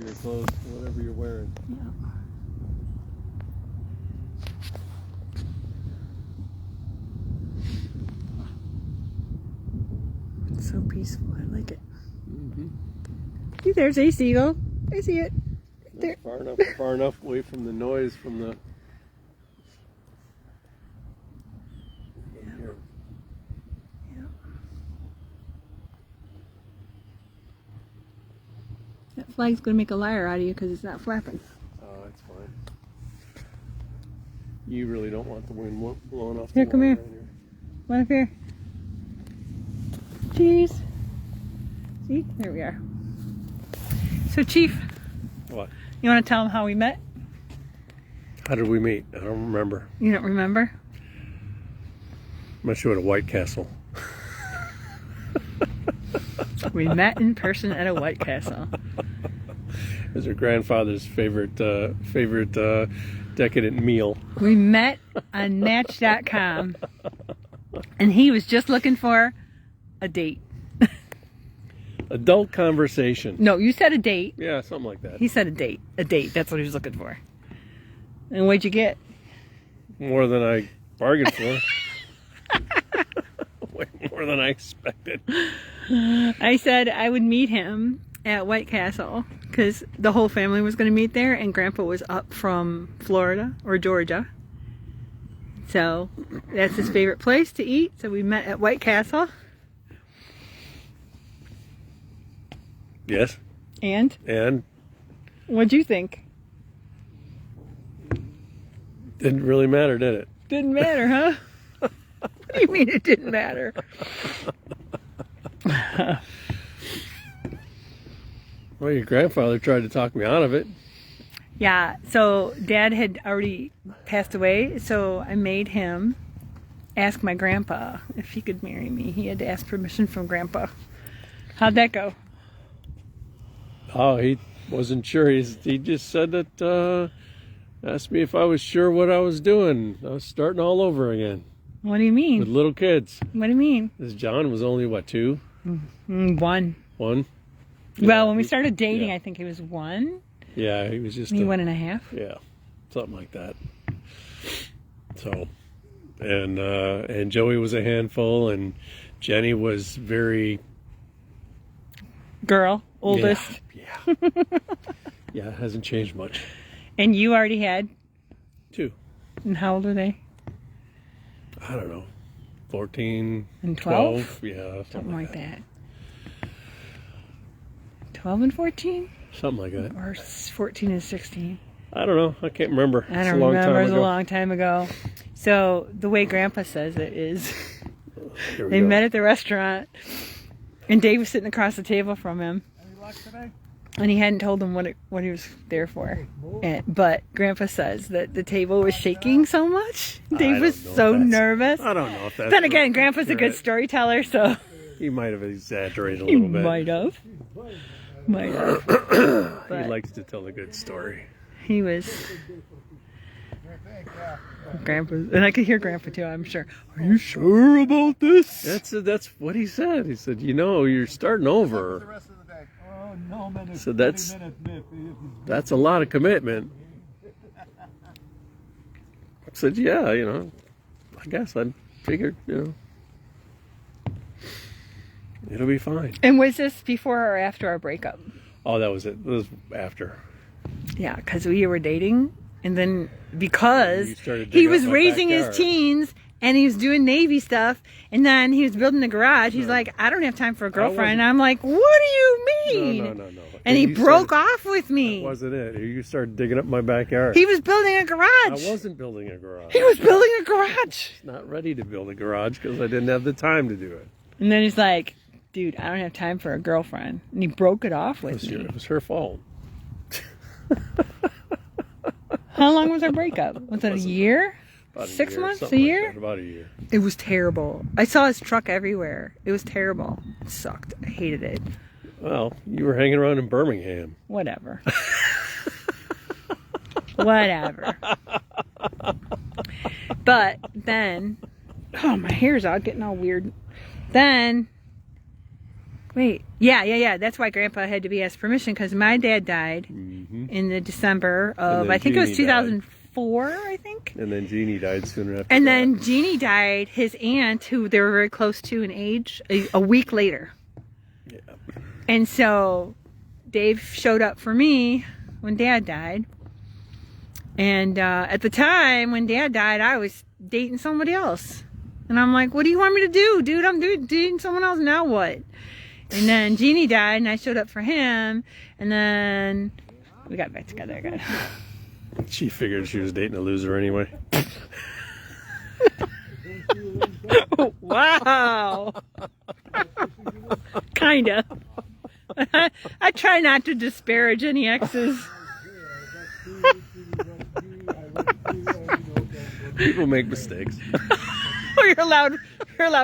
Your clothes, whatever you're wearing. Yeah. It's so peaceful. I like it. Mm-hmm. See, there's a seagull. I see it. There. Far enough away from the noise from the. Yeah. That flag's gonna make a liar out of you because it's not flapping. Oh, that's fine. You really don't want the wind blowing off. Here, the come wire here. right here. One up here. Cheese. See? There we are. So, Chief. What? You want to tell them how we met? How did we meet? I don't remember. You don't remember? I'm not sure at a White Castle. We met in person at a White Castle. It was her grandfather's favorite decadent meal. We met on Match.com, and he was just looking for a date. Adult conversation. No, you said a date. Yeah, something like that. He said a date. A date. That's what he was looking for. And what'd you get? More than I bargained for. Way more than I expected. I said I would meet him at White Castle because the whole family was going to meet there, and Grandpa was up from Florida or Georgia. So that's his favorite place to eat. So we met at White Castle. Yes. And And what'd you think? didn't really matter, did it? Didn't matter, huh? What do you mean it didn't matter? Well, your grandfather tried to talk me out of it. Yeah, so Dad had already passed away, so I made him ask my grandpa if he could marry me. He had to ask permission from Grandpa. How'd that go? Oh, he wasn't sure. He just said that, asked me if I was sure what I was doing. I was starting all over again What do you mean? with little kids. What do you mean? This John was only, what, 2? One. 1? Well, when we started dating, yeah. I think he was 1. Yeah, he was just Me 1.5. Yeah, something like that. So, and Joey was a handful, and Jenny was very Girl, oldest. Yeah. Yeah, it hasn't changed much. And you already had? 2. And how old are they? I don't know. 14, And 12? Yeah, Something like that. 12 and 14? Something like that. Or 14 and 16? I don't know. I can't remember. I It's don't a long remember. time It was ago. a long time ago. So the way Grandpa says it is Here we they go. met at the restaurant, and Dave was sitting across the table from him. And he hadn't told him what he was there for. But Grandpa says that the table was shaking so much. Dave was don't know so if that's- nervous. I don't know if that's. Then again, Grandpa's a good accurate. storyteller, so He might have exaggerated a he little bit. might have. Might have. He But likes to tell a good story. he was. Grandpa, and I could hear Grandpa too, I'm sure. Are you sure about this? That's what he said. He said, you're starting over. So that's a lot of commitment. I said, yeah, I guess I figured, it'll be fine. And was this before or after our breakup? Oh, that was it. It was after. Yeah, because we were dating, and then because You started he digging was up my raising his backyard. teens and he was doing Navy stuff, and then he was building a garage. He's like, I don't have time for a girlfriend. And I'm like, what do you mean? No. And he You broke started- off with me. That wasn't it. You started digging up my backyard. He was building a I garage. wasn't building a garage. He was building a garage. Not ready to build a garage because I didn't have the time to do it. And then he's like, dude, I don't have time for a girlfriend. And he broke it off with me. It was her fault. How long was our breakup? Was it a year? About a 6 year, months? A something like year? that, about a year. It was terrible. I saw his truck everywhere. It was terrible. It sucked. I hated it. Well, you were hanging around in Birmingham. Whatever. Whatever. But then, oh, my hair's out getting all weird. Then Wait, yeah. That's why Grandpa had to asked permission, because my dad died in the December of, I think it was Jeannie died. 2004, I think. And then Jeannie died sooner after And that. then Jeannie died, his aunt, who they were very close to in age, a week later. Yeah. And so Dave showed up for me when Dad died. And at the time when Dad died, I was dating somebody else. And I'm like, what do you want me to do, dude? I'm dating someone else, now what? And then Jeannie died, and I showed up for him. And then we got back together again. She figured she was dating a loser anyway. Wow. Kinda. I try not to disparage any exes. People make mistakes. You're allowed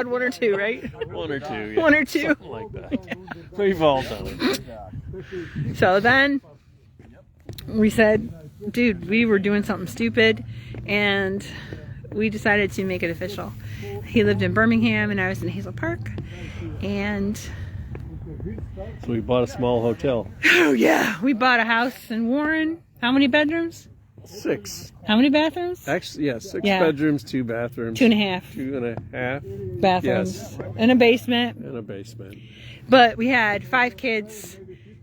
one or two, right? One or two. Yeah. One or two. Something like that. We've all done it. So then we said, dude, we were doing something stupid, and we decided to make it official. He lived in Birmingham and I was in Hazel Park, and So we bought a small hotel. oh yeah, we bought a house in Warren. How many bedrooms? 6. How many bathrooms? Actually, yeah, 6 Yeah. bedrooms, 2 bathrooms. 2.5 2.5. bathrooms. Yes. And a basement. And a basement. But we had 5 kids,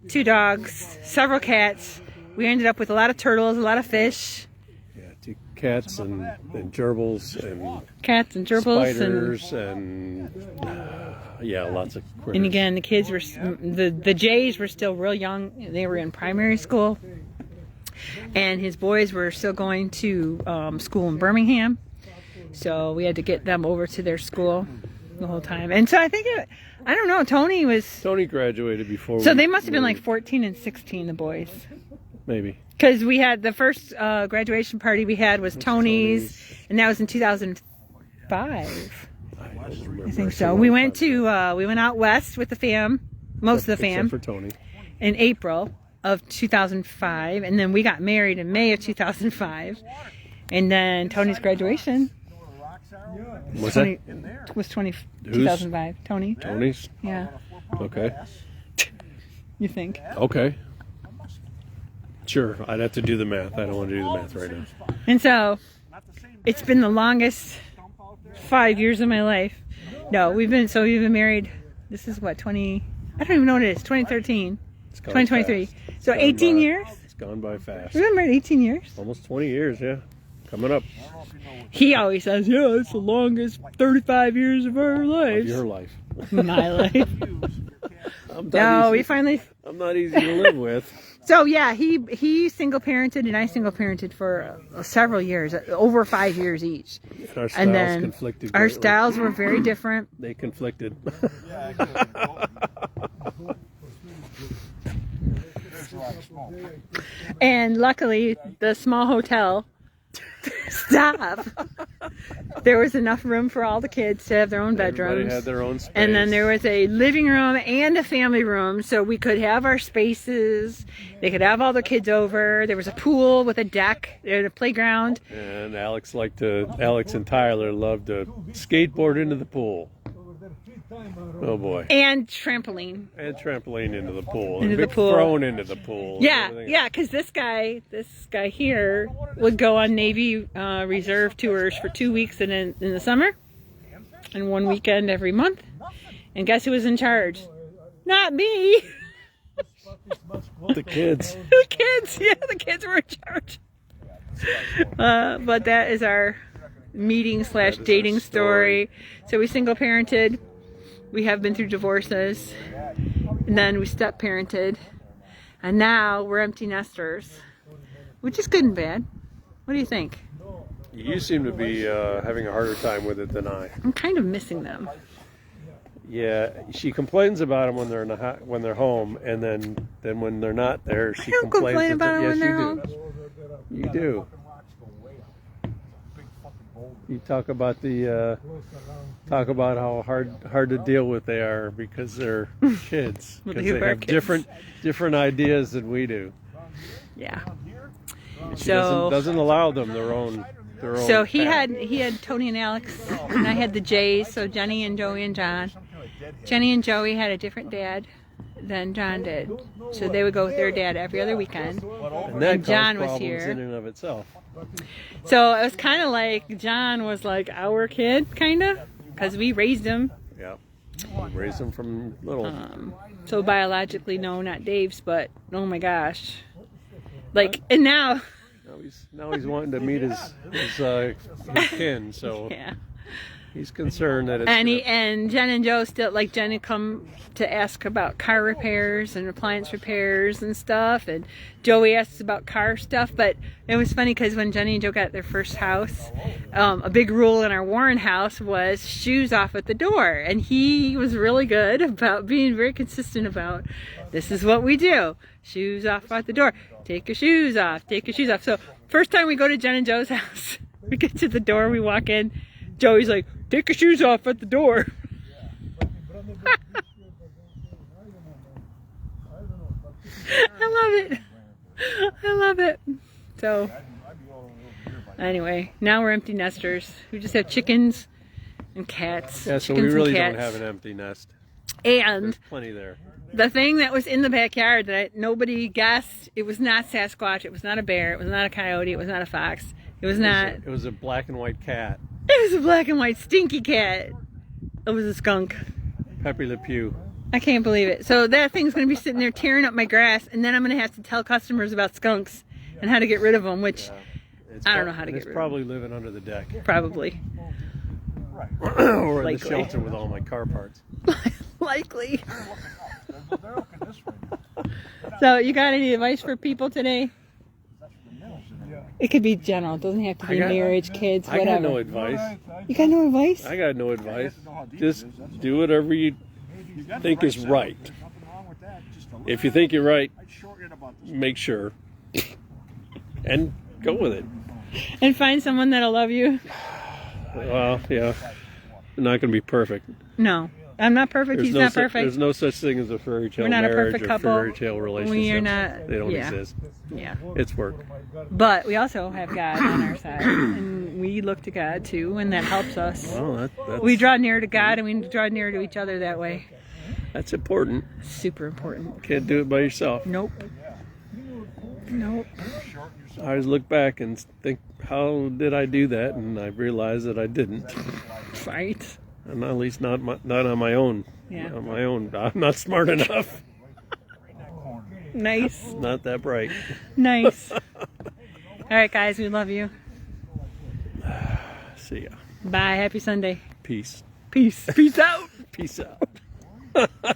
2 dogs, several cats. We ended up with a lot of turtles, a lot of fish. Yeah, 2 cats and gerbils and Cats and gerbils. spiders and yeah, lots of critters. And again, the kids were, the Jays were still real young. They were in primary school. And his boys were still going to school in Birmingham. So we had to get them over to their school the whole time. And so I think, I don't know, Tony graduated before. so they must have been like 14 and 16, the boys. Maybe. Because we had the first graduation party we had was Tony's, and that was in 2005. I think so. We went out west with the fam, most of the fam, Except for Tony. in April of 2005, and then we got married in May of 2005, and then Tony's graduation Was 20 that was 20 Whose? 2005. Tony, Tony's? yeah, Okay. you think? Okay. Sure, I'd have to do the math. I don't want to do the math right now. And so it's been the longest 5 years of my life. No, we've been married. This is what, 20? I don't even know what it is. 2013, It's gone 2023. fast. So It's gone 18 by. years. It's gone by fast. We've been married 18 years. Almost 20 years, yeah. Coming up. He always says, "Yeah, it's the longest 35 years of our Of lives." your life. My life. I'm No, not we easy, finally. I'm not easy to live with. So yeah, he single parented and I single parented for several years, over 5 years each. And our styles And then conflicted our greatly. styles were very different. They conflicted. And luckily, the small hotel, stop. There was enough room for all the kids to have their own bedrooms. Everybody had their own space. And then there was a living room and a family room, so we could have our spaces. They could have all the kids over. There was a pool with a deck. There was a playground. And Alex and Tyler loved to skateboard into the pool. Oh boy. And trampoline. And trampoline into the pool. Into and the big pool. thrown into the pool. Yeah, Everything. yeah, because this guy here would go on Navy Reserve tours for 2 weeks in the summer and 1 weekend every month. And guess who was in charge? Not me. The kids. The kids. Yeah, the kids were in charge. But that is our meeting/dating story. So we single parented. We have been through divorces. And then we step parented. And now we're empty nesters, which is good and bad. What do you think? You seem to be having a harder time with it than I. I'm kind of missing them. Yeah, she complains about them when they're when they're home, and then when they're not there, she I don't complains complain about them yes, when they're you home. do. You do. You talk about how hard to deal with they are because they're kids, Well, because they they are have kids. different ideas than we do. Yeah. She So doesn't allow them their own. So he path. had Tony and Alex, and I had the Jays, so Jenny and Joey and John. Jenny and Joey had a different dad than John did. So they would go with their dad every other weekend. And that caused John was problems here. in and of itself. So it was kind of like John was like our kid, kind of, because we raised him. Yeah. Raised him from little. So biologically, no, not Dave's, but oh my gosh. Like, and now. Now he's wanting to meet his kin, so Yeah. he's concerned that it's And Jen and Joe still, like, Jen would come to ask about car repairs and appliance repairs and stuff, and Joey asks about car stuff. But it was funny because when Jenny and Joe got their first house, a big rule in our Warren house was shoes off at the door, and he was really good about being very consistent about, this is what we do, shoes off at the door, take your shoes off, take your shoes off. So first time we go to Jen and Joe's house, we get to the door, we walk in, Joey's like, take your shoes off at the door. I love it. I love it. So, anyway, now we're empty nesters. We just have chickens and cats. Yeah, so we Chickens and really don't cats. have an empty nest. And There's plenty there. the thing that was in the backyard that nobody guessed, it was not Sasquatch, it was not a bear, it was not a coyote, it was not a fox. It was not. It was a black and white cat. It was a black and white stinky cat. It was a skunk. Pepe Le Pew. I can't believe it. So that thing's going to be sitting there tearing up my grass, and then I'm going to have to tell customers about skunks and how to get rid of them, which I don't know how to get rid of It's probably living under the deck. probably. Or in the Likely. shelter with all my car parts. Likely. So you got any advice for people today? It could be general. It doesn't have to be marriage, kids, I whatever. got no advice. You got no advice? I got no advice. Just do whatever you think is right. If you think you're right, make sure. And go with it. And find someone that'll love you? Well, yeah. Not going to be perfect. No. I'm not perfect. He's not perfect. There's no such thing as a fairy tale We're not a marriage perfect or couple. fairy tale relationship. We are not. They don't yeah. exist. Yeah. It's work. But we also have God on our side. And we look to God too, and that helps us. Well, that's, We draw near to God and we draw near to each other that way. that's important. Super important. Can't do it by yourself. Nope. Nope. I always look back and think, how did I do that? And I realized that I didn't. Right. And at least not on my own. Yeah. On my own. I'm not smart enough. Nice. Not that bright. Nice. All right, guys. We love you. See ya. Bye. Happy Sunday. Peace. Peace. Peace out. Peace out.